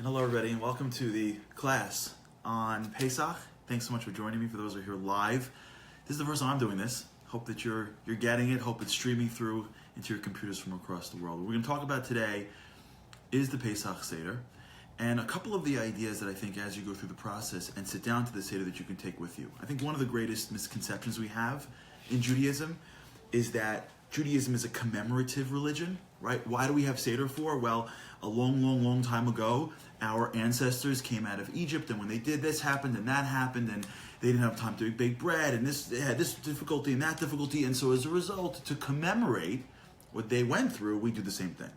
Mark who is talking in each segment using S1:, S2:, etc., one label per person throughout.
S1: And hello everybody, and welcome to the class on Pesa. Thanks so much for joining me. For those who are here live, this is the first time I'm doing this. Hope that you're getting it. Hope it's streaming through into your computers from across the world. What we're going to talk about today is the Pesach Seder, and a couple of the ideas that I think as you go through the process and sit down to the Seder that you can take with you. I think one of the greatest misconceptions we have in Judaism is that Judaism is a commemorative religion, right? Why do we have Seder for? Well, a long time ago, our ancestors came out of Egypt, and when they did, this happened and that happened, and they didn't have time to bake bread, and they had this difficulty and that difficulty, and so as a result, to commemorate what they went through, we do the same thing.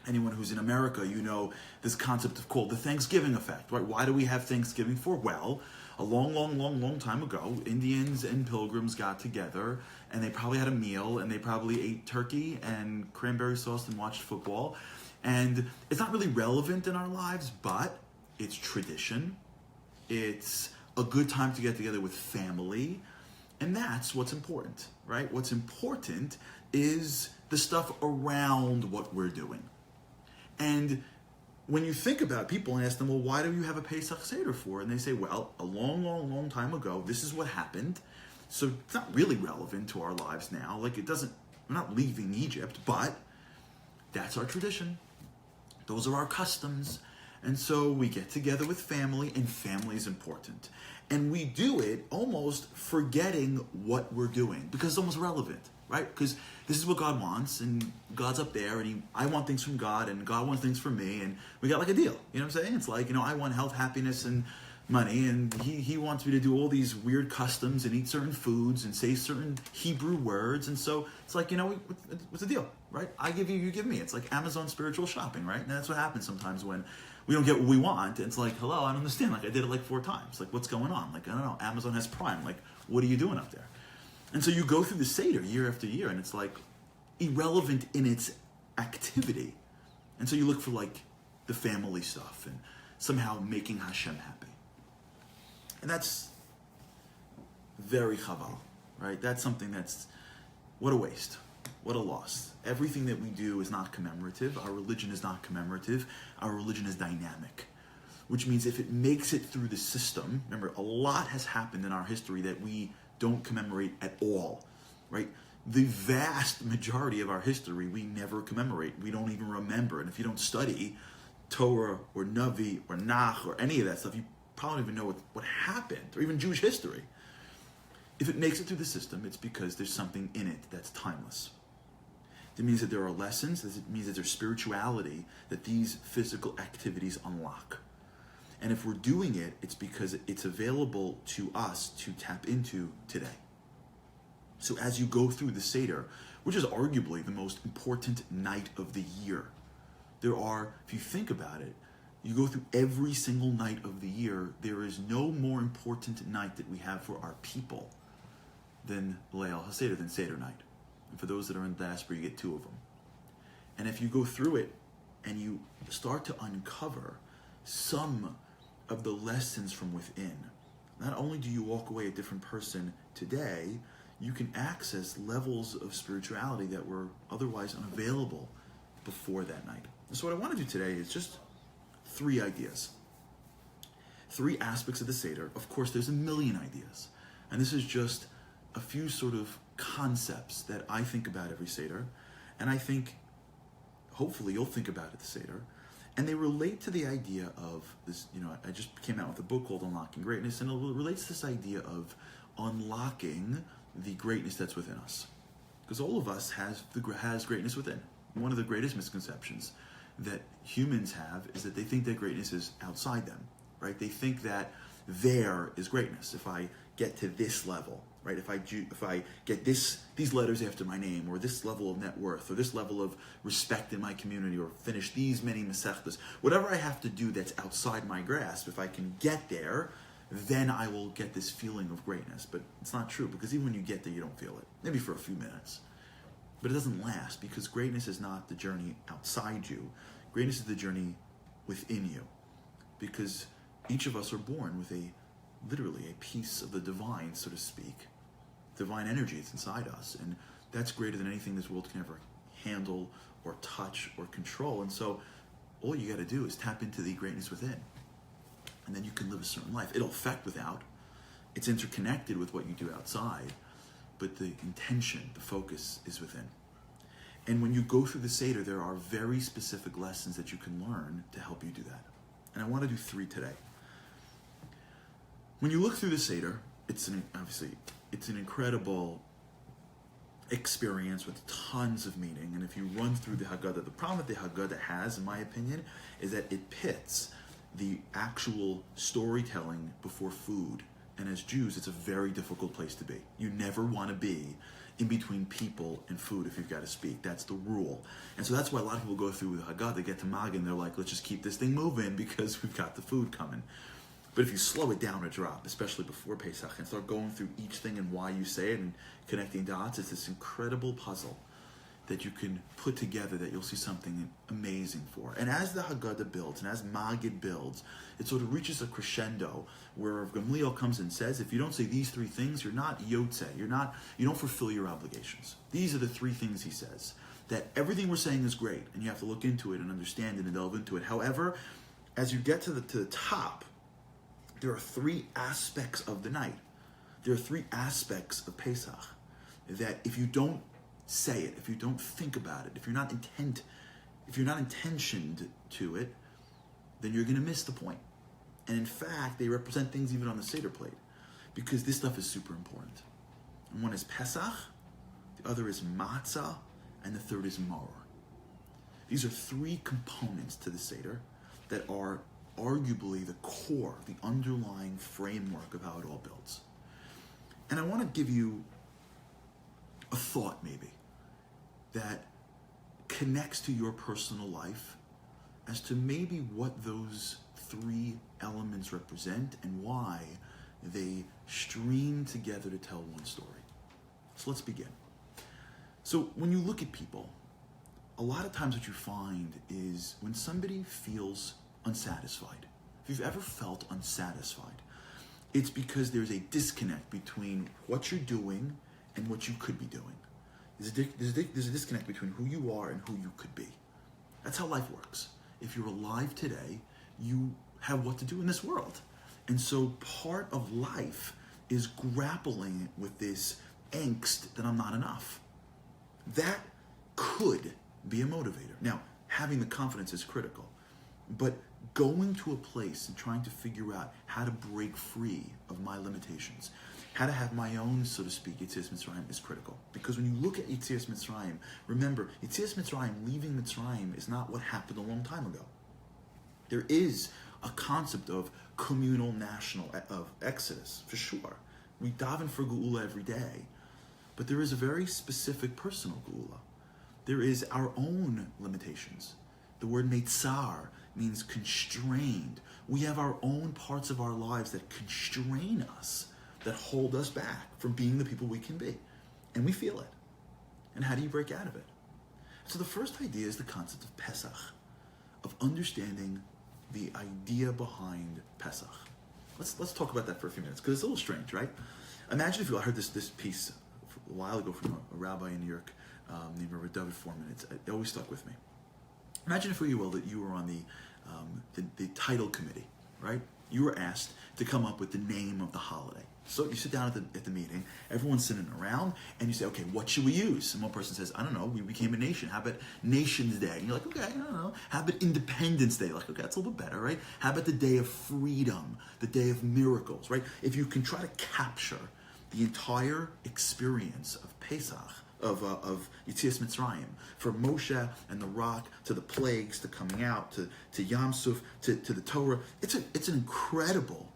S1: Anyone who's in America, you know this concept of called the Thanksgiving effect, right? Why do we have Thanksgiving for? Well, a long time ago, Indians and pilgrims got together, and they probably had a meal, and they probably ate turkey and cranberry sauce and watched football. And it's not really relevant in our lives, but it's tradition. It's a good time to get together with family, and that's what's important, right? What's important is the stuff around what we're doing. And when you think about people and ask them, well, why do you have a Pesach Seder for? And they say, well, a long time ago, this is what happened. So it's not really relevant to our lives now. Like we're not leaving Egypt, but that's our tradition. Those are our customs. And so we get together with family, and family is important. And we do it almost forgetting what we're doing because it's almost relevant, right? Because this is what God wants, and God's up there, and I want things from God, and God wants things from me, and we got like a deal. You know what I'm saying? It's like, I want health, happiness, and money, and he wants me to do all these weird customs and eat certain foods and say certain Hebrew words, and so it's like, what's the deal, right? I give you, you give me. It's like Amazon spiritual shopping, right? And that's what happens sometimes when we don't get what we want. It's like, hello, I don't understand. Like I did it like 4 times. Like what's going on? Like I don't know. Amazon has Prime. Like what are you doing up there? And so you go through the Seder year after year, and it's like irrelevant in its activity. And so you look for like the family stuff and somehow making Hashem happy. And that's very chaval, right? That's something that's, what a waste, what a loss. Everything that we do is not commemorative. Our religion is not commemorative. Our religion is dynamic, which means if it makes it through the system, remember, a lot has happened in our history that we don't commemorate at all, right? The vast majority of our history we never commemorate. We don't even remember. And if you don't study Torah or Navi or Nach or any of that stuff, you probably don't even know what happened, or even Jewish history. If it makes it through the system, it's because there's something in it that's timeless. It means that there are lessons. It means that there's spirituality that these physical activities unlock. And if we're doing it, it's because it's available to us to tap into today. So as you go through the Seder, which is arguably the most important night of the year, there are, if you think about it, you go through every single night of the year, there is no more important night that we have for our people than Leil HaSeder, than Seder night. And for those that are in the diaspora, you get 2 of them. And if you go through it and you start to uncover some of the lessons from within, not only do you walk away a different person today, you can access levels of spirituality that were otherwise unavailable before that night. And so what I want to do today is just 3 ideas. 3 aspects of the Seder. Of course, there's a million ideas. And this is just a few sort of concepts that I think about every Seder. And I think, hopefully, you'll think about at the Seder. And they relate to the idea of this, I just came out with a book called Unlocking Greatness, and it relates to this idea of unlocking the greatness that's within us. Because all of us has greatness within. One of the greatest misconceptions that humans have is that they think that greatness is outside them, right? They think that there is greatness. If I get to this level, right? If I get these letters after my name, or this level of net worth, or this level of respect in my community, or finish these many mesechtas, whatever I have to do that's outside my grasp, if I can get there, then I will get this feeling of greatness. But it's not true, because even when you get there, you don't feel it. Maybe for a few minutes. But it doesn't last, because greatness is not the journey outside you. Greatness is the journey within you. Because each of us are born with literally a piece of the divine, so to speak. Divine energy is inside us. And that's greater than anything this world can ever handle or touch or control. And so all you got to do is tap into the greatness within. And then you can live a certain life. It'll affect without. It's interconnected with what you do outside. But the intention, the focus is within. And when you go through the Seder, there are very specific lessons that you can learn to help you do that. And I want to do 3 today. When you look through the Seder, it's an incredible experience with tons of meaning. And if you run through the Haggadah, the problem that the Haggadah has, in my opinion, is that it pits the actual storytelling before food. And as Jews, it's a very difficult place to be. You never want to be in between people and food if you've got to speak. That's the rule. And so that's why a lot of people go through the Haggadah, they get to Mag, and they're like, let's just keep this thing moving because we've got the food coming. But if you slow it down a drop, especially before Pesach, and start going through each thing and why you say it and connecting dots, it's this incredible puzzle that you can put together that you'll see something amazing for. And as the Haggadah builds, and as Magid builds, it sort of reaches a crescendo where Gamliel comes and says, if you don't say these 3 things, you're not Yotze, you don't fulfill your obligations. These are the 3 things he says. That everything we're saying is great, and you have to look into it and understand it and delve into it. However, as you get to the top, there are 3 aspects of the night. There are 3 aspects of Pesach that if you don't say it, if you don't think about it, if you're not intentioned to it, then you're going to miss the point. And in fact, they represent things even on the Seder plate, because this stuff is super important. And one is Pesach, the other is Matzah, and the third is Maror. These are 3 components to the Seder that are arguably the core, the underlying framework of how it all builds. And I want to give you a thought maybe that connects to your personal life as to maybe what those 3 elements represent and why they stream together to tell one story. So let's begin. So when you look at people, a lot of times what you find is when somebody feels unsatisfied, if you've ever felt unsatisfied, it's because there's a disconnect between what you're doing and what you could be doing. There's a disconnect between who you are and who you could be. That's how life works. If you're alive today, you have what to do in this world. And so part of life is grappling with this angst that I'm not enough. That could be a motivator. Now, having the confidence is critical, but going to a place and trying to figure out how to break free of my limitations, how to have my own, so to speak, Yetzias Mitzrayim is critical. Because when you look at Yetzias Mitzrayim, remember, Yetzias Mitzrayim, leaving Mitzrayim, is not what happened a long time ago. There is a concept of communal, national, of exodus, for sure. We daven for Geula every day, but there is a very specific personal Geula. There is our own limitations. The word Meitzar means constrained. We have our own parts of our lives that constrain us, that hold us back from being the people we can be. And we feel it. And how do you break out of it? So the first idea is the concept of Pesach, of understanding the idea behind Pesach. Let's talk about that for a few minutes, because it's a little strange, right? Imagine if I heard this piece a while ago from a rabbi in New York named Rabbi David Foreman. It always stuck with me. Imagine, if you will, that you were on the title committee, right? You were asked to come up with the name of the holiday. So you sit down at the meeting, everyone's sitting around, and you say, okay, what should we use? And one person says, I don't know, we became a nation. How about Nation's Day? And you're like, okay, I don't know. How about Independence Day? Like, okay, that's a little bit better, right? How about the Day of Freedom, the Day of Miracles, right? If you can try to capture the entire experience of Pesach, of Yetzias Mitzrayim, from Moshe and the rock to the plagues, to coming out, to Yam Suf, to the Torah, it's an incredible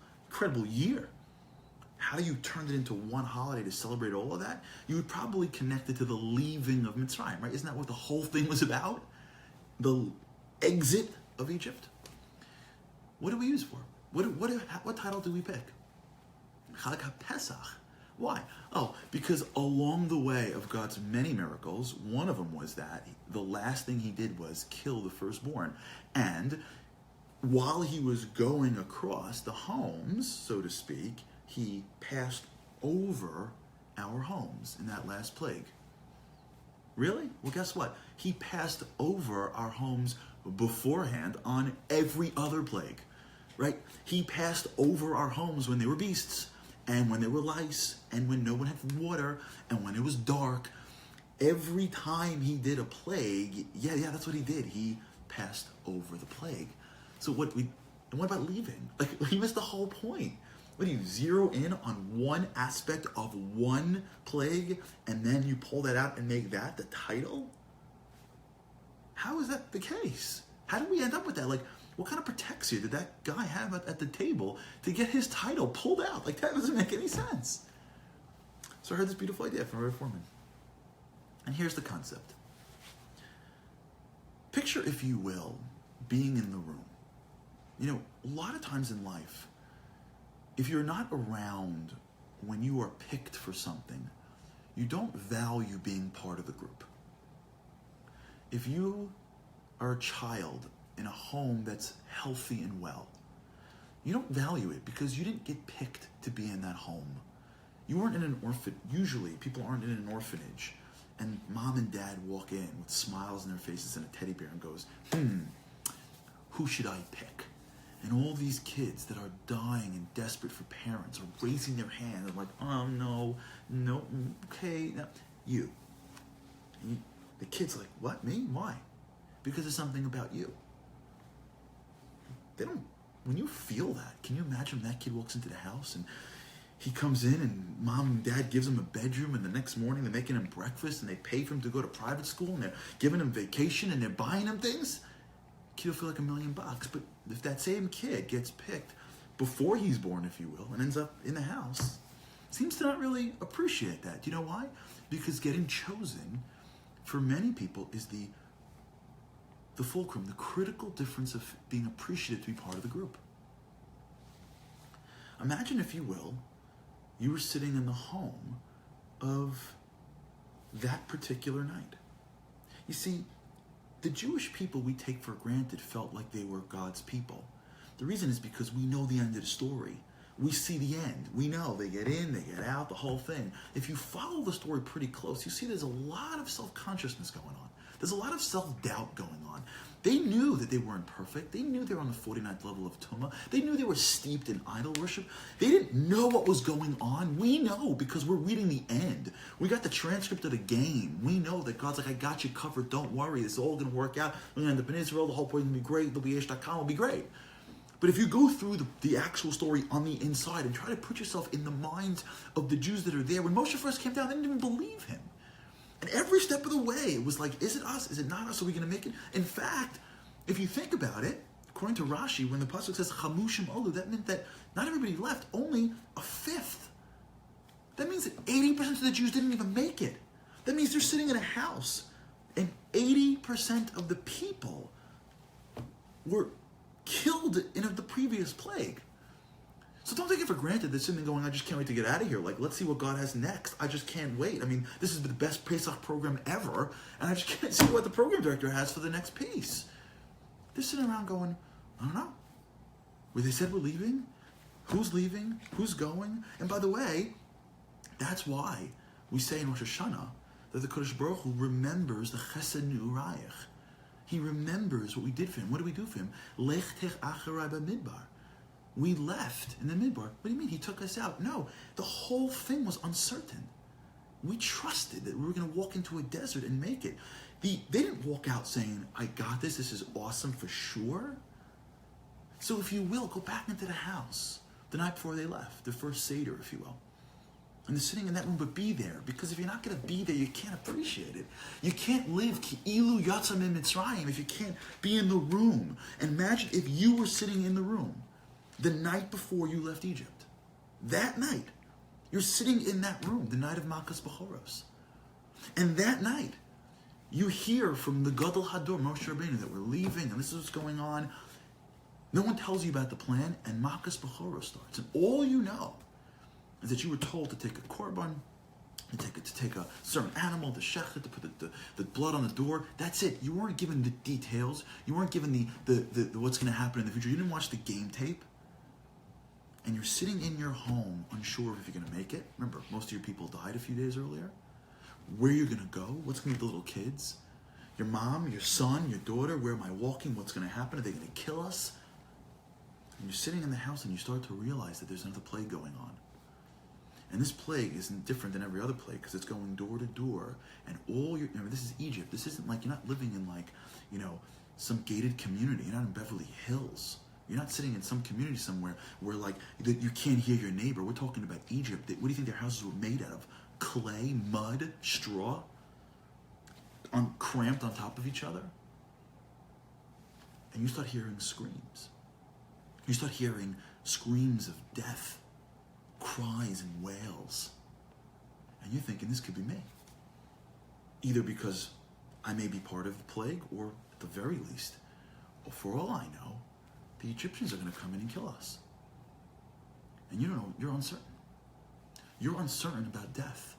S1: year. How do you turn it into one holiday to celebrate all of that? You would probably connect it to the leaving of Mitzrayim, right? Isn't that what the whole thing was about? The exit of Egypt? What do we use for? What title do we pick? Chag HaPesach. Why? Oh, because along the way of God's many miracles, one of them was that the last thing he did was kill the firstborn. And while he was going across the homes, so to speak, he passed over our homes in that last plague. Really? Well, guess what? He passed over our homes beforehand on every other plague, right? He passed over our homes when they were beasts, and when there were lice, and when no one had water, and when it was dark. Every time he did a plague, yeah, that's what he did. He passed over the plague. So what about leaving? Like, he missed the whole point. What do you zero in on one aspect of one plague, and then you pull that out and make that the title? How is that the case? How did we end up with that? Like, what kind of protexia did that guy have at the table to get his title pulled out? Like, that doesn't make any sense. So I heard this beautiful idea from Rabbi Foreman. And here's the concept. Picture, if you will, being in the room. You know, a lot of times in life, if you're not around when you are picked for something, you don't value being part of the group. If you are a child in a home that's healthy and well, you don't value it because you didn't get picked to be in that home. You weren't in an usually people aren't in an orphanage, and mom and dad walk in with smiles on their faces and a teddy bear and goes, who should I pick? And all these kids that are dying and desperate for parents are raising their hand and like, oh no, okay, no, you. The kid's like, what, me? Why? Because there's something about you. When you feel that, can you imagine when that kid walks into the house and he comes in and mom and dad gives him a bedroom, and the next morning they're making him breakfast and they pay for him to go to private school and they're giving him vacation and they're buying him things? Kid will feel like $1 million. But if that same kid gets picked before he's born, if you will, and ends up in the house, seems to not really appreciate that. Do you know why? Because getting chosen for many people is the fulcrum, the critical difference of being appreciated to be part of the group. Imagine, if you will, you were sitting in the home of that particular night. You see, the Jewish people we take for granted felt like they were God's people. The reason is because we know the end of the story. We see the end. We know they get in, they get out, the whole thing. If you follow the story pretty close, you see there's a lot of self-consciousness going on. There's a lot of self-doubt going on. They knew that they weren't perfect. They knew they were on the 49th level of Tumah. They knew they were steeped in idol worship. They didn't know what was going on. We know because we're reading the end. We got the transcript of the game. We know that God's like, I got you covered. Don't worry. It's all going to work out. We're going to end up in Israel. The whole point is going to be great. There'll be Ish.com. It'll be great. But if you go through the actual story on the inside and try to put yourself in the minds of the Jews that are there, when Moshe first came down, they didn't even believe him. And every step of the way, it was like, is it us? Is it not us? Are we going to make it? In fact, if you think about it, according to Rashi, when the pasuk says Chamushim Olu, that meant that not everybody left, only a fifth. That means that 80% of the Jews didn't even make it. That means they're sitting in a house, and 80% of the people were killed in the previous plague. So don't take it for granted that sitting going, I just can't wait to get out of here. Like, let's see what God has next. I just can't wait. I mean, this is the best Pesach program ever, and I just can't see what the program director has for the next piece. They're sitting around going, I don't know. Where they said we're leaving? Who's leaving? Who's going? And by the way, that's why we say in Rosh Hashanah that the Kodesh Baruch Hu remembers the Chesed Ne'urayich. He remembers what we did for him. What did we do for him? Lech tech acharai b'midbar. We left in the midbar. What do you mean? He took us out. No, the whole thing was uncertain. We trusted that we were going to walk into a desert and make it. They didn't walk out saying, I got this. This is awesome for sure. So if you will, go back into the house the night before they left, the first Seder, if you will. And they're sitting in that room, but be there. Because if you're not going to be there, you can't appreciate it. You can't live ki'ilu yatzah min Mitzrayim if you can't be in the room. And imagine if you were sitting in the room the night before you left Egypt. That night, you're sitting in that room, the night of Makas Bechoros. And that night, you hear from the Gadol Hador, Moshe Rabbeinu, that we're leaving, and this is what's going on. No one tells you about the plan, and Makas Bechoros starts. And all you know is that you were told to take a korban, to take a certain animal, the shechet, to put the blood on the door. That's it. You weren't given the details. You weren't given the what's going to happen in the future. You didn't watch the game tape. And you're sitting in your home, unsure if you're going to make it. Remember, most of your people died a few days earlier. Where you're going to go? What's going to be the little kids? Your mom, your son, your daughter, where am I walking? What's going to happen? Are they going to kill us? And you're sitting in the house and you start to realize that there's another plague going on. And this plague isn't different than every other plague because it's going door to door. And this is Egypt. This isn't like, you're not living in like, some gated community. You're not in Beverly Hills. You're not sitting in some community somewhere where like you can't hear your neighbor. We're talking about Egypt. What do you think their houses were made out of? Clay, mud, straw, cramped on top of each other. And you start hearing screams. You start hearing screams of death, cries and wails. And you're thinking, this could be me. Either because I may be part of the plague, or at the very least, or for all I know, the Egyptians are going to come in and kill us. And you're uncertain. You're uncertain about death.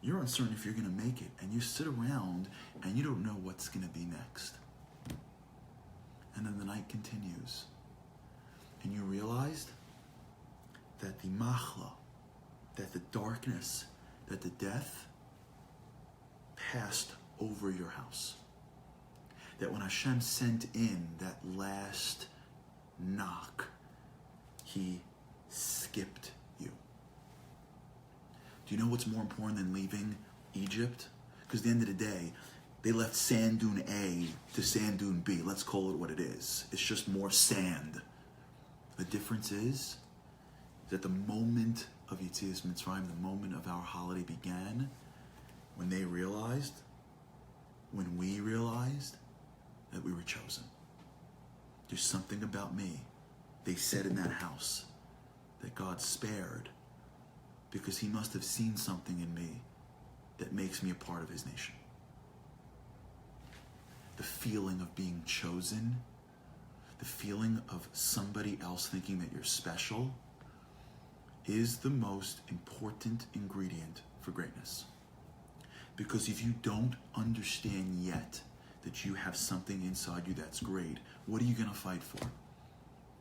S1: You're uncertain if you're going to make it. And you sit around and you don't know what's going to be next. And then the night continues. And you realized that the machla, that the darkness, that the death passed over your house. That when Hashem sent in that last knock, he skipped you. Do you know what's more important than leaving Egypt? Because at the end of the day, they left sand dune A to sand dune B. Let's call it what it is. It's just more sand. The difference is that the moment of Yetzias Mitzrayim, the moment of our holiday began, when we realized that we were chosen. There's something about me, they said in that house, that God spared because he must have seen something in me that makes me a part of his nation. The feeling of being chosen, the feeling of somebody else thinking that you're special, is the most important ingredient for greatness. Because if you don't understand yet that you have something inside you that's great, what are you going to fight for?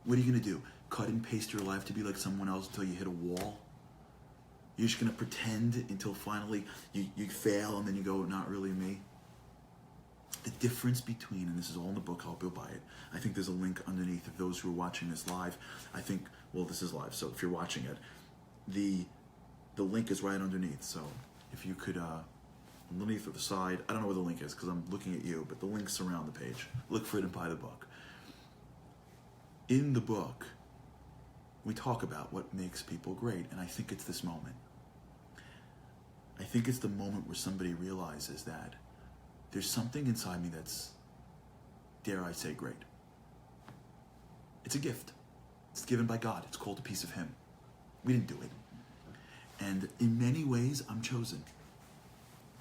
S1: What are you going to do? Cut and paste your life to be like someone else until you hit a wall? You're just going to pretend until finally you fail and then you go, not really me? The difference between, and this is all in the book, I hope you'll buy it. I think there's a link underneath of those who are watching this live. This is live, so if you're watching it, the link is right underneath. So if you could, underneath or the side, I don't know where the link is because I'm looking at you, but the link's around the page. Look for it and buy the book. In the book, we talk about what makes people great, and I think it's this moment. I think it's the moment where somebody realizes that there's something inside me that's, dare I say, great. It's a gift. It's given by God. It's called a piece of him. We didn't do it. And in many ways, I'm chosen.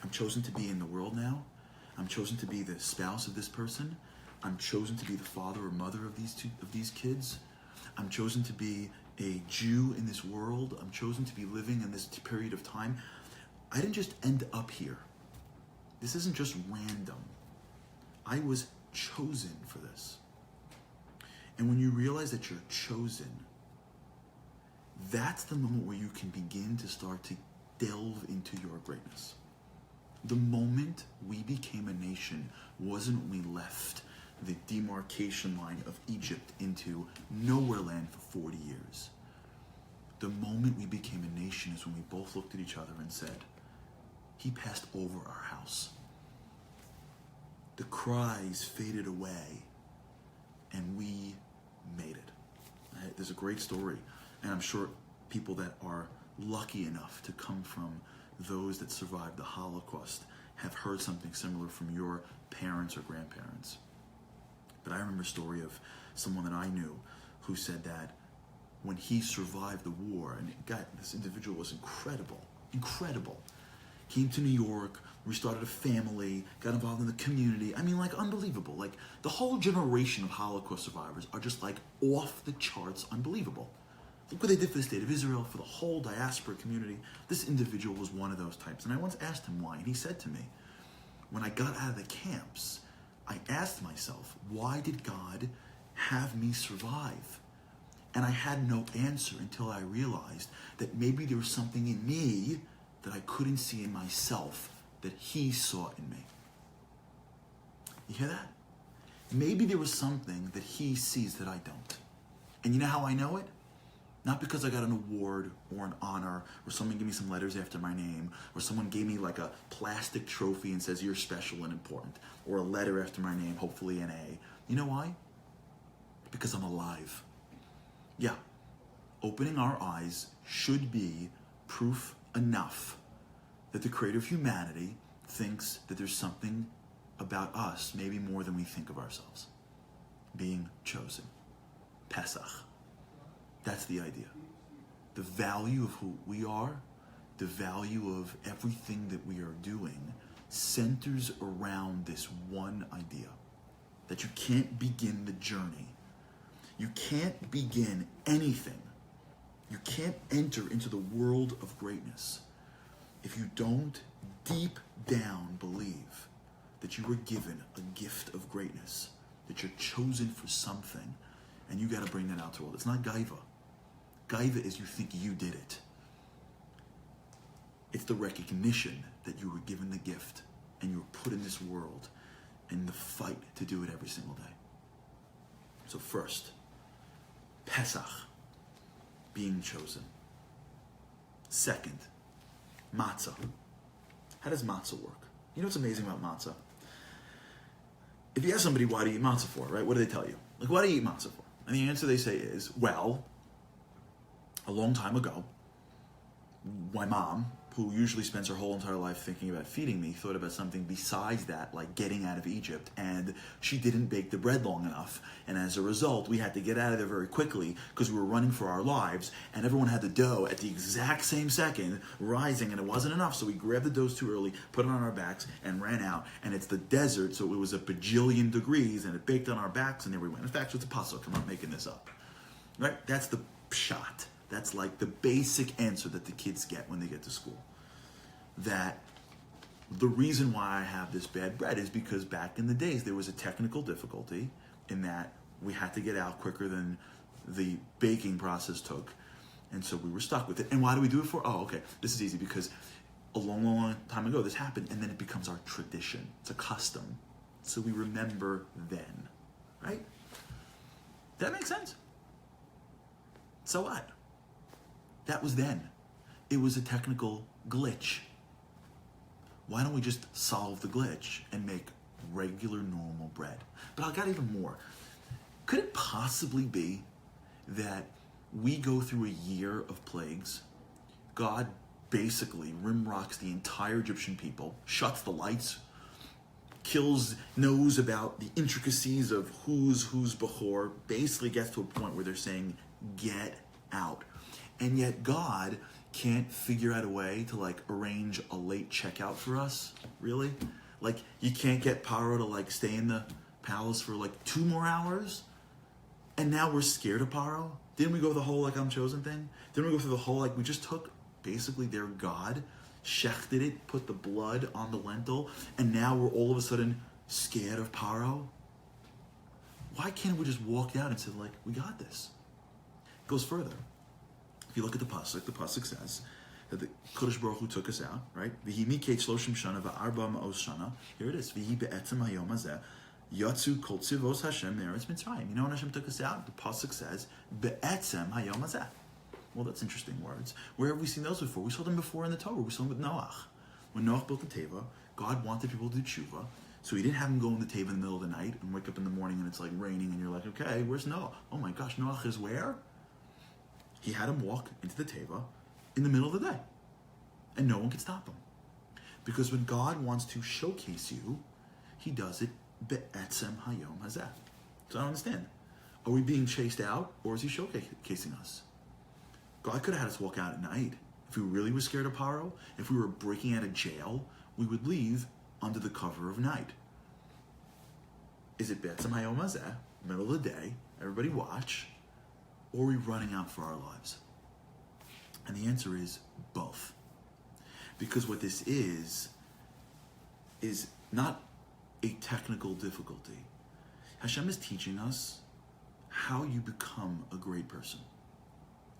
S1: I'm chosen to be in the world now. I'm chosen to be the spouse of this person. I'm chosen to be the father or mother of these kids. I'm chosen to be a Jew in this world. I'm chosen to be living in this period of time. I didn't just end up here. This isn't just random. I was chosen for this. And when you realize that you're chosen, that's the moment where you can begin to start to delve into your greatness. The moment we became a nation wasn't when we left the demarcation line of Egypt into nowhere land for 40 years. The moment we became a nation is when we both looked at each other and said, he passed over our house. The cries faded away, and we made it. There's a great story, and I'm sure people that are lucky enough to come from those that survived the Holocaust have heard something similar from your parents or grandparents. But I remember a story of someone that I knew who said that when he survived the war, and this individual was incredible. Came to New York, restarted a family, got involved in the community. I mean, like, unbelievable. Like, the whole generation of Holocaust survivors are just, like, off the charts unbelievable. Look what they did for the state of Israel, for the whole diaspora community. This individual was one of those types. And I once asked him why, and he said to me, when I got out of the camps, I asked myself, why did God have me survive? And I had no answer until I realized that maybe there was something in me that I couldn't see in myself that he saw in me. You hear that? Maybe there was something that he sees that I don't. And you know how I know it? Not because I got an award or an honor, or someone gave me some letters after my name, or someone gave me like a plastic trophy and says you're special and important, or a letter after my name, hopefully an A. You know why? Because I'm alive. Yeah, opening our eyes should be proof enough that the creator of humanity thinks that there's something about us, maybe more than we think of ourselves. Being chosen. Pesach. That's the idea. The value of who we are, the value of everything that we are doing, centers around this one idea. That you can't begin the journey. You can't begin anything. You can't enter into the world of greatness if you don't deep down believe that you were given a gift of greatness, that you're chosen for something, and you got to bring that out to the world. It's not gaiva. Gaiva is you think you did it. It's the recognition that you were given the gift and you were put in this world and the fight to do it every single day. So first, Pesach, being chosen. Second, matzah. How does matzah work? You know what's amazing about matzah? If you ask somebody, why do you eat matzah for, right? What do they tell you? Like, why do you eat matzah for? And the answer they say is, well, a long time ago, my mom, who usually spends her whole entire life thinking about feeding me, thought about something besides that, like getting out of Egypt, and she didn't bake the bread long enough, and as a result, we had to get out of there very quickly because we were running for our lives, and everyone had the dough at the exact same second, rising, and it wasn't enough, so we grabbed the doughs too early, put it on our backs, and ran out, and it's the desert, so it was a bajillion degrees, and it baked on our backs, and there we went. In fact, it's a pasuk, I'm not making this up. Right? That's the pshat. That's like the basic answer that the kids get when they get to school. That the reason why I have this bad bread is because back in the days there was a technical difficulty in that we had to get out quicker than the baking process took. And so we were stuck with it. And why do we do it for? Oh, okay. This is easy because a long, long, long time ago this happened and then it becomes our tradition. It's a custom. So we remember then. Right? That makes sense. So what? That was then. It was a technical glitch. Why don't we just solve the glitch and make regular, normal bread? But I got even more. Could it possibly be that we go through a year of plagues? God basically rimrocks the entire Egyptian people, shuts the lights, knows about the intricacies of who's Bechor, basically gets to a point where they're saying, get out. And yet God can't figure out a way to like arrange a late checkout for us, really? Like you can't get Paro to like stay in the palace for like 2 more hours? And now we're scared of Paro? Didn't we go the whole like I'm chosen thing? Didn't we go through the whole like we just took basically their God, shechted it, put the blood on the lentil, and now we're all of a sudden scared of Paro? Why can't we just walk out and say like, we got this? It goes further. If you look at the pasuk says that the Kodesh Baruch Hu took us out, right? V'hi miketz shloshim shana v'arba ma'os shana. Here it is. V'hi be'etzem hayom hazeh yatzu kol tzivos Hashem me'eretz Mitzrayim. You know when Hashem took us out? The pasuk says be'etzem hayom hazeh. Well, that's interesting words. Where have we seen those before? We saw them before in the Torah. We saw them with Noach. When Noach built the teva, God wanted people to do tshuva, so He didn't have them go in the teva in the middle of the night and wake up in the morning and it's like raining and you're like, okay, where's Noah? Oh my gosh, Noach is where? He had him walk into the teva in the middle of the day. And no one could stop him. Because when God wants to showcase you, He does it be'etzem hayom hazeh. So I don't understand. Are we being chased out or is He showcasing us? God could have had us walk out at night. If we really were scared of Paro, if we were breaking out of jail, we would leave under the cover of night. Is it be'etzem hayom hazeh, middle of the day, everybody watch, or are we running out for our lives? And the answer is both. Because what this is not a technical difficulty. Hashem is teaching us how you become a great person,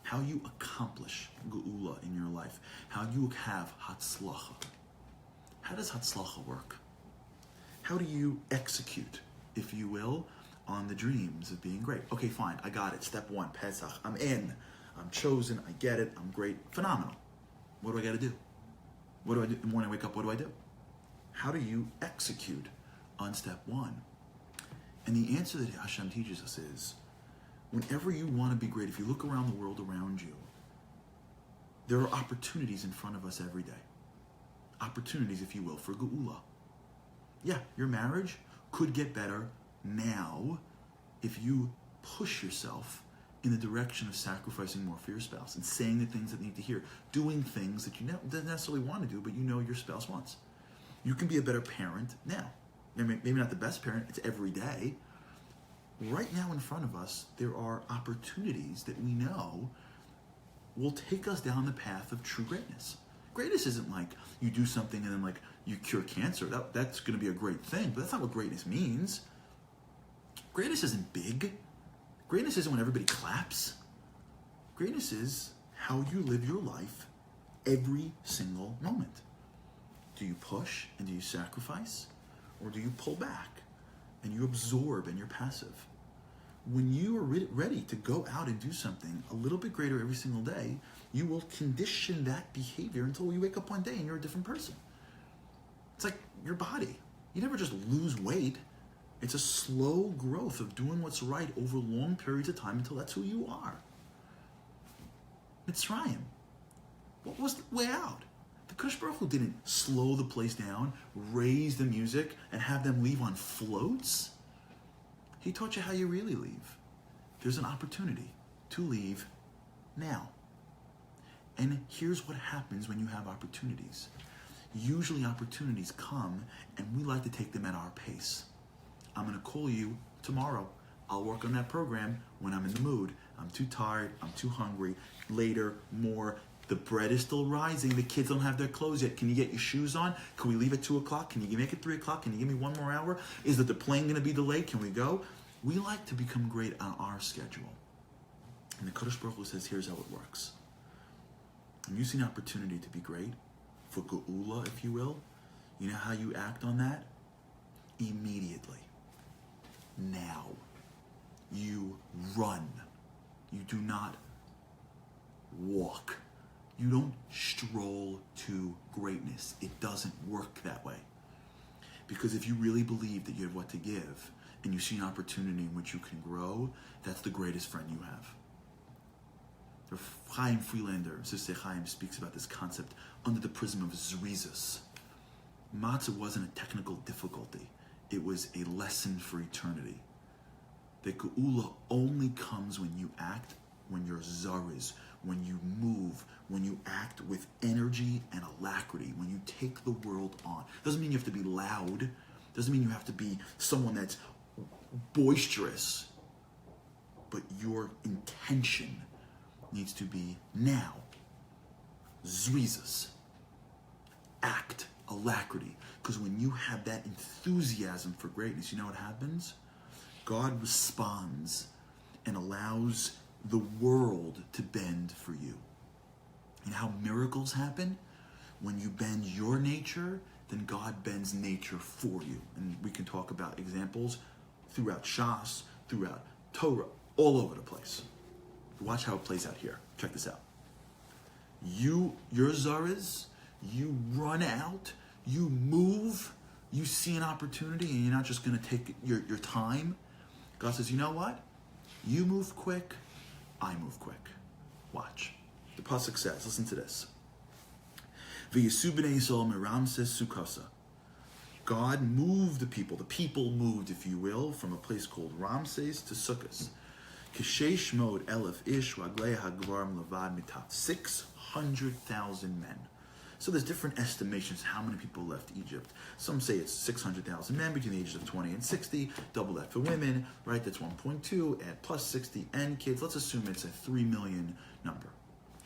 S1: how you accomplish geula in your life, how you have hatzlacha. How does hatzlacha work? How do you execute, if you will, on the dreams of being great? Okay, fine, I got it. Step one, Pesach. I'm in. I'm chosen. I get it. I'm great. Phenomenal. What do I got to do? What do I do? The morning I wake up, what do I do? How do you execute on step one? And the answer that Hashem teaches us is, whenever you want to be great, if you look around the world around you, there are opportunities in front of us every day. Opportunities, if you will, for geula. Yeah, your marriage could get better now if you push yourself in the direction of sacrificing more for your spouse and saying the things that they need to hear, doing things that you don't necessarily want to do, but you know your spouse wants. You can be a better parent now. Maybe not the best parent, it's every day. Right now in front of us, there are opportunities that we know will take us down the path of true greatness. Greatness isn't like you do something and then like you cure cancer. That's going to be a great thing, but that's not what greatness means. Greatness isn't big. Greatness isn't when everybody claps. Greatness is how you live your life every single moment. Do you push and do you sacrifice? Or do you pull back and you absorb and you're passive? When you are ready to go out and do something a little bit greater every single day, you will condition that behavior until you wake up one day and you're a different person. It's like your body. You never just lose weight. It's a slow growth of doing what's right over long periods of time until that's who you are. Mitzrayim. What was the way out? The Kadosh Baruch Hu didn't slow the place down, raise the music, and have them leave on floats. He taught you how you really leave. There's an opportunity to leave now. And here's what happens when you have opportunities. Usually opportunities come, and we like to take them at our pace. I'm going to call you tomorrow. I'll work on that program when I'm in the mood. I'm too tired. I'm too hungry. Later, more. The bread is still rising. The kids don't have their clothes yet. Can you get your shoes on? Can we leave at 2 o'clock? Can you make it 3 o'clock? Can you give me one more hour? Is that the plane going to be delayed? Can we go? We like to become great on our schedule. And the Kadosh Baruch Hu says, here's how it works. When you see an opportunity to be great, for geula, if you will, you know how you act on that? Immediately. Now. You run. You do not walk. You don't stroll to greatness. It doesn't work that way. Because if you really believe that you have what to give, and you see an opportunity in which you can grow, that's the greatest friend you have. Chaim Freelander, Sister Chaim, speaks about this concept under the prism of zrizus. Matzah wasn't a technical difficulty. It was a lesson for eternity. The geula only comes when you act, when you're zariz, when you move, when you act with energy and alacrity, when you take the world on. Doesn't mean you have to be loud. Doesn't mean you have to be someone that's boisterous. But your intention needs to be now. Zrizus. Act, alacrity. Because when you have that enthusiasm for greatness, you know what happens? God responds and allows the world to bend for you. And how miracles happen? When you bend your nature, then God bends nature for you. And we can talk about examples throughout Shas, throughout Torah, all over the place. Watch how it plays out here. Check this out. Your zariz, you run out, you move, you see an opportunity, and you're not just going to take your time. God says, you know what? You move quick, I move quick. Watch. The pasuk says, listen to this. V'yisu b'nei Yisrael meramses sukasa. God moved the people moved, if you will, from a place called Ramses to Sukkos. Kishesh mod elef ish raglei hagvarim levad mitat. 600,000 men. So there's different estimations how many people left Egypt. Some say it's 600,000 men between the ages of 20 and 60. Double that for women, right? That's 1.2. Add plus 60 and kids. Let's assume it's a 3 million number,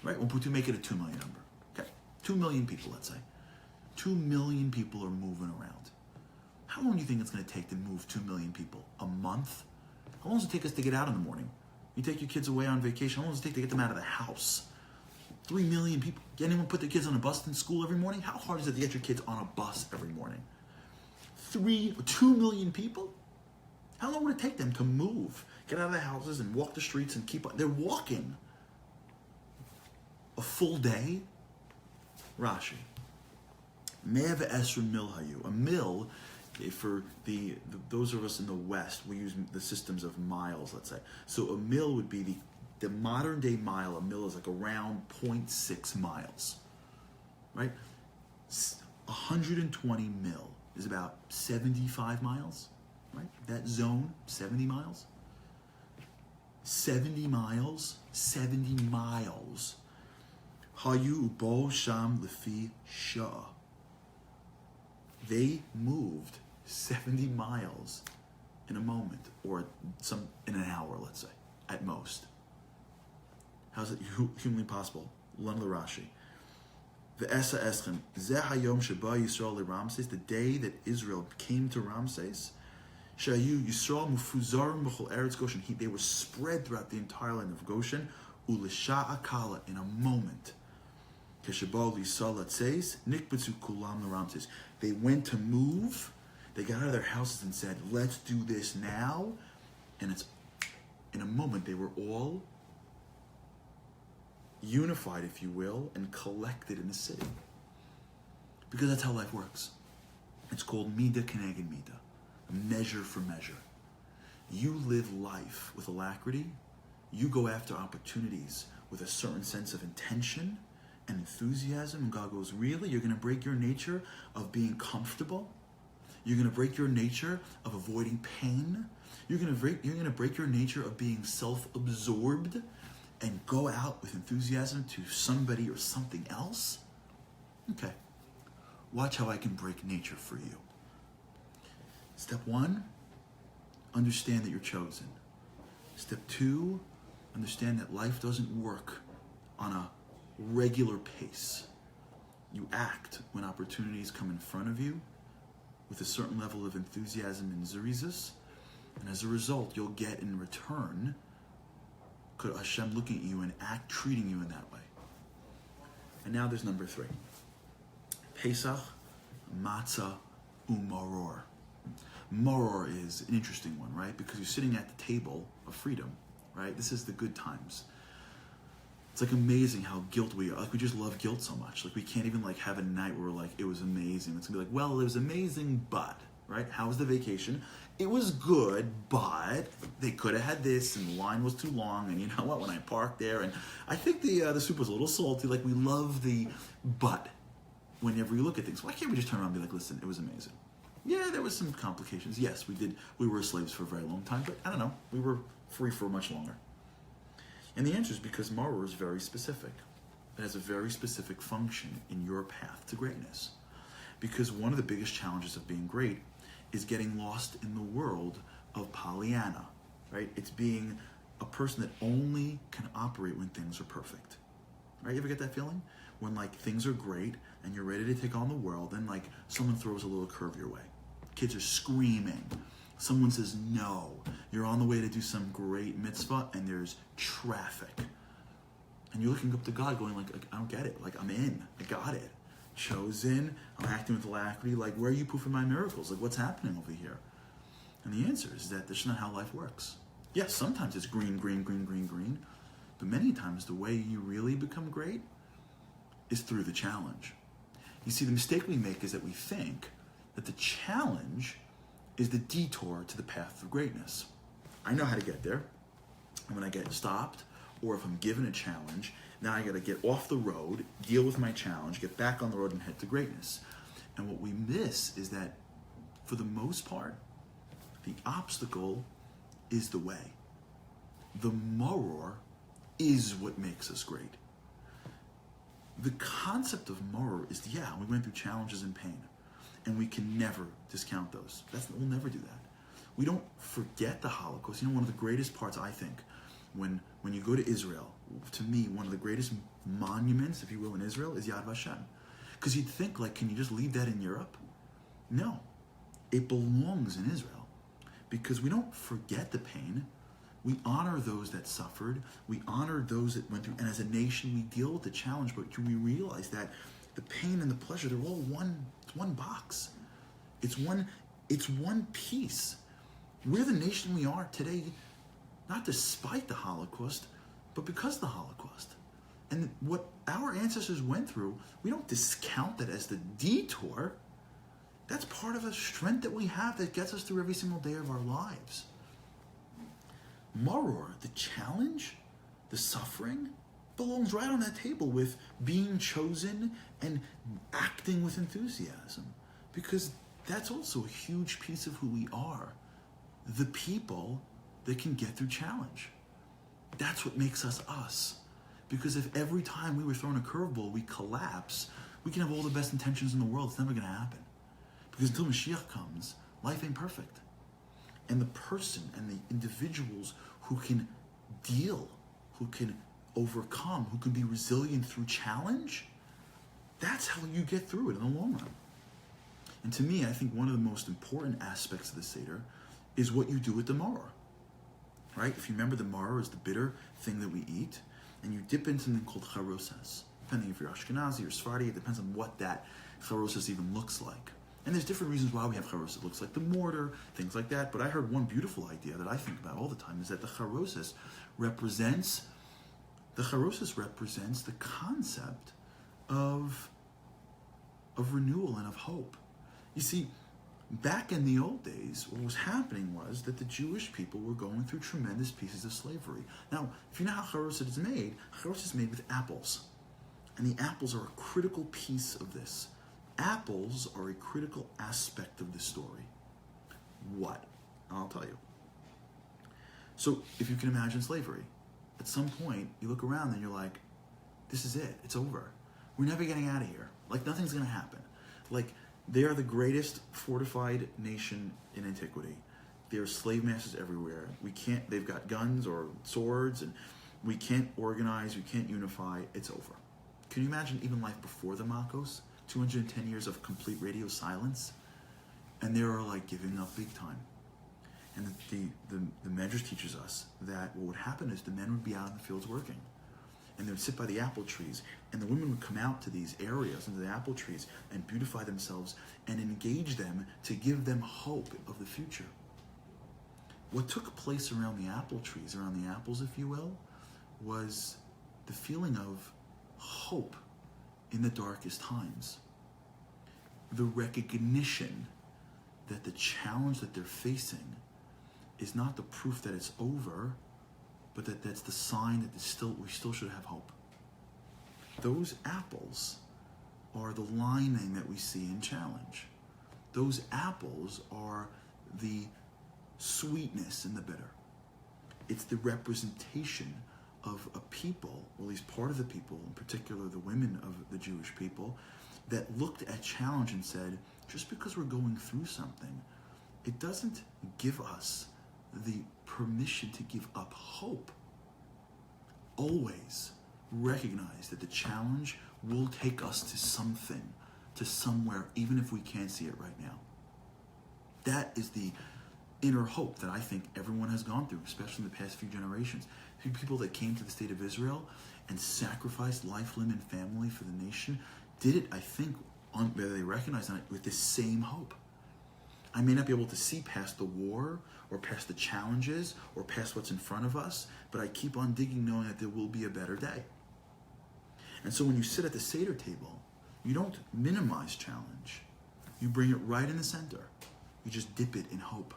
S1: right? 1.2, make it a 2 million number. Okay, 2 million people, let's say. 2 million people are moving around. How long do you think it's going to take to move 2 million people? A month? How long does it take us to get out in the morning? You take your kids away on vacation, how long does it take to get them out of the house? 3 million people. Can anyone put their kids on a bus in school every morning? How hard is it to get your kids on a bus every morning? 2 million people? How long would it take them to move, get out of their houses and walk the streets and keep on? They're walking a full day. Rashi. Me'eh ve'esrei mil hayu. A mil, for those of us in the West, we use the systems of miles, let's say. So a mil would be the modern day mile. A mil is like around 0.6 miles, right? 120 mil is about 75 miles, right? That zone, 70 miles. 70 miles. Hayu bo sham lefi shah. They moved 70 miles in a moment, or in an hour, let's say, at most. How's it humanly possible? Learn the Rashi. Ve'esa eschem zeh hayom sheba Yisrael leRamses, the day that Israel came to Ramses. Shayu Yisrael mufuzarim b'chol eretz Goshen. They were spread throughout the entire land of Goshen. U'lisha akala, in a moment. Kesheba Yisrael atzeis nikbetzu kulam leRamses. They went to move. They got out of their houses and said, "Let's do this now." And it's in a moment they were all unified, if you will, and collected in the city. Because that's how life works. It's called mida keneged mida, measure for measure. You live life with alacrity. You go after opportunities with a certain sense of intention and enthusiasm. And God goes, really? You're going to break your nature of being comfortable? You're going to break your nature of avoiding pain? You're going to break your nature of being self-absorbed and go out with enthusiasm to somebody or something else? Okay. Watch how I can break nature for you. Step 1, understand that you're chosen. Step 2, understand that life doesn't work on a regular pace. You act when opportunities come in front of you with a certain level of enthusiasm and zerizus, and as a result, you'll get in return Hashem looking at you and treating you in that way. And now there's number 3. Pesach, matzah, umaror. Maror is an interesting one, right? Because you're sitting at the table of freedom, right? This is the good times. It's like amazing how guilt we are. Like we just love guilt so much. Like we can't even like have a night where we're like, it was amazing. It's gonna be like, well, it was amazing, but, right? How was the vacation? It was good, but they could have had this, and the line was too long, and you know what? When I parked there, and I think the soup was a little salty. Like we love the but whenever you look at things. Why can't we just turn around and be like, listen, it was amazing? Yeah, there was some complications. Yes, we were slaves for a very long time, but I don't know, we were free for much longer. And the answer is because Maror is very specific. It has a very specific function in your path to greatness. Because one of the biggest challenges of being great is getting lost in the world of Pollyanna, right? It's being a person that only can operate when things are perfect, right? You ever get that feeling? When like things are great and you're ready to take on the world, then like someone throws a little curve your way. Kids are screaming. Someone says no. You're on the way to do some great mitzvah and there's traffic. And you're looking up to God going like I don't get it. Like I'm in. I got it. Chosen. I'm acting with alacrity. Like where are you proofing my miracles? Like what's happening over here? And the answer is that that's not how life works. Yes, sometimes it's green, green, green, green, green. But many times the way you really become great is through the challenge. You see, the mistake we make is that we think that the challenge is the detour to the path of greatness. I know how to get there. And when I get stopped, or if I'm given a challenge, now I got to get off the road, deal with my challenge, get back on the road and head to greatness. And what we miss is that, for the most part, the obstacle is the way. The maror is what makes us great. The concept of maror is, yeah, we went through challenges and pain, and we can never discount those. We'll never do that. We don't forget the Holocaust. You know, one of the greatest parts, I think, when you go to Israel, to me, one of the greatest monuments, if you will, in Israel is Yad Vashem. Because you'd think, like, can you just leave that in Europe? No. It belongs in Israel. Because we don't forget the pain. We honor those that suffered. We honor those that went through. And as a nation, we deal with the challenge, but we realize that the pain and the pleasure, they're all one box. It's one It's one piece. We're the nation we are today, not despite the Holocaust, but because of the Holocaust. And what our ancestors went through, we don't discount that as the detour. That's part of the strength that we have that gets us through every single day of our lives. Maror, the challenge, the suffering, belongs right on that table with being chosen and acting with enthusiasm. Because that's also a huge piece of who we are. The people that can get through challenge. That's what makes us us. Because if every time we were thrown a curveball, we collapse, we can have all the best intentions in the world. It's never going to happen. Because until Mashiach comes, life ain't perfect. And the person and the individuals who can deal, who can overcome, who can be resilient through challenge, that's how you get through it in the long run. And to me, I think one of the most important aspects of the Seder is what you do with the maror. Right? If you remember, the maror is the bitter thing that we eat, and you dip in something called charosas. Depending if you're Ashkenazi or Sephardi, it depends on what that charosas even looks like. And there's different reasons why we have charosas. It looks like the mortar, things like that. But I heard one beautiful idea that I think about all the time is that the charosas represents the concept of renewal and of hope. You see, back in the old days, what was happening was that the Jewish people were going through tremendous pieces of slavery. Now, if you know how charosas is made with apples. And the apples are a critical piece of this. Apples are a critical aspect of the story. What? I'll tell you. So, if you can imagine slavery, at some point, you look around and you're like, this is it. It's over. We're never getting out of here. Like, nothing's going to happen. Like, they are the greatest fortified nation in antiquity. There are slave masters everywhere. They've got guns or swords, and we can't organize, we can't unify. It's over. Can you imagine even life before the Makos? 210 years of complete radio silence, and they were like giving up big time. And the Medrash teaches us that what would happen is the men would be out in the fields working, and they would sit by the apple trees, and the women would come out to these areas, into the apple trees, and beautify themselves and engage them to give them hope of the future. What took place around the apple trees, around the apples, if you will, was the feeling of hope in the darkest times. The recognition that the challenge that they're facing is not the proof that it's over, but that's the sign that we still should have hope. Those apples are the lining that we see in challenge. Those apples are the sweetness in the bitter. It's the representation of a people, or at least part of the people, in particular the women of the Jewish people, that looked at challenge and said, just because we're going through something, it doesn't give us the permission to give up hope. Always recognize that the challenge will take us to something, to somewhere, even if we can't see it right now. That is the inner hope that I think everyone has gone through, especially in the past few generations. People that came to the state of Israel and sacrificed life, limb, and family for the nation did it, I think, whether they recognize it, with this same hope. I may not be able to see past the war or past the challenges or past what's in front of us, but I keep on digging knowing that there will be a better day. And so when you sit at the Seder table, you don't minimize challenge. You bring it right in the center. You just dip it in hope.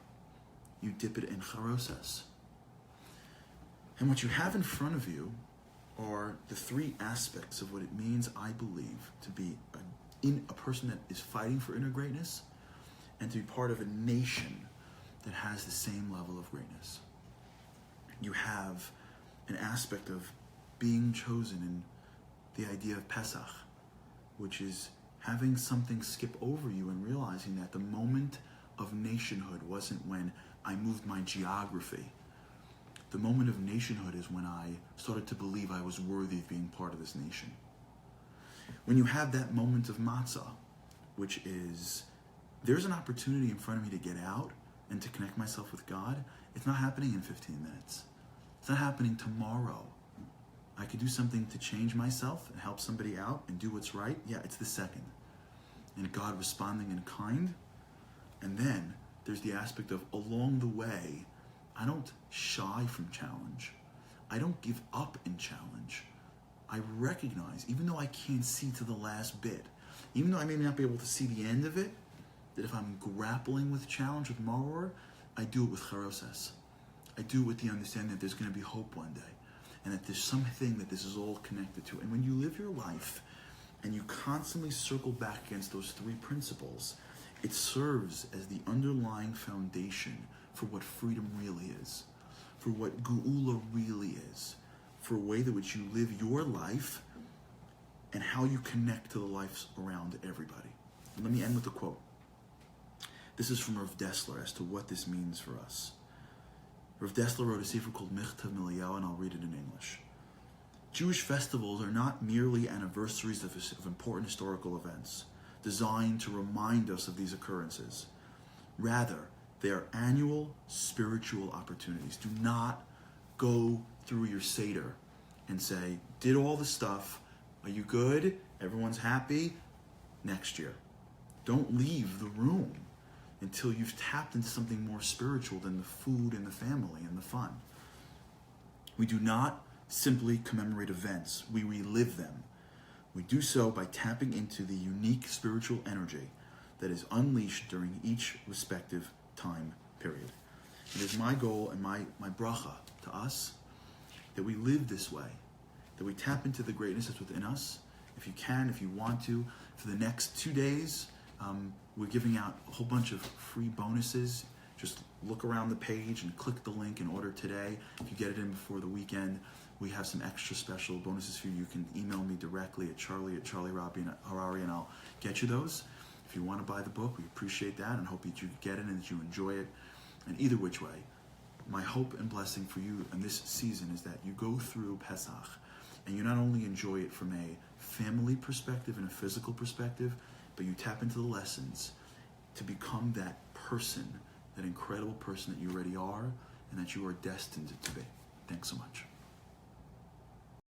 S1: You dip it in charosas. And what you have in front of you are the three aspects of what it means, I believe, to be a person that is fighting for inner greatness and to be part of a nation that has the same level of greatness. You have an aspect of being chosen in the idea of Pesach, which is having something skip over you and realizing that the moment of nationhood wasn't when I moved my geography. The moment of nationhood is when I started to believe I was worthy of being part of this nation. When you have that moment of matzah, which is, there's an opportunity in front of me to get out and to connect myself with God, it's not happening in 15 minutes. It's not happening tomorrow. I could do something to change myself and help somebody out and do what's right. Yeah, it's the second. And God responding in kind. And then there's the aspect of along the way, I don't shy from challenge. I don't give up in challenge. I recognize, even though I can't see to the last bit, even though I may not be able to see the end of it, that if I'm grappling with challenge, with maror, I do it with charoses. I do it with the understanding that there's going to be hope one day, and that there's something that this is all connected to. And when you live your life, and you constantly circle back against those three principles, it serves as the underlying foundation for what freedom really is, for what geula really is, for a way in which you live your life and how you connect to the lives around everybody. And let me end with a quote. This is from Rav Dessler as to what this means for us. Rav Dessler wrote a sefer called Michtav Miliyahu, and I'll read it in English. Jewish festivals are not merely anniversaries of important historical events designed to remind us of these occurrences. Rather, they are annual spiritual opportunities. Do not go through your Seder and say, did all the stuff, are you good? Everyone's happy? Next year. Don't leave the room until you've tapped into something more spiritual than the food and the family and the fun. We do not simply commemorate events, we relive them. We do so by tapping into the unique spiritual energy that is unleashed during each respective time period. It is my goal and my bracha to us that we live this way, that we tap into the greatness that's within us. If you can, if you want to, for the next 2 days, we're giving out a whole bunch of free bonuses. Just look around the page and click the link and order today. If you get it in before the weekend, we have some extra special bonuses for you. You can email me directly at Harary, and I'll get you those. If you want to buy the book, we appreciate that and hope that you get it and that you enjoy it. And either which way, my hope and blessing for you in this season is that you go through Pesach and you not only enjoy it from a family perspective and a physical perspective, but you tap into the lessons to become that person, that incredible person that you already are and that you are destined to be. Thanks so much.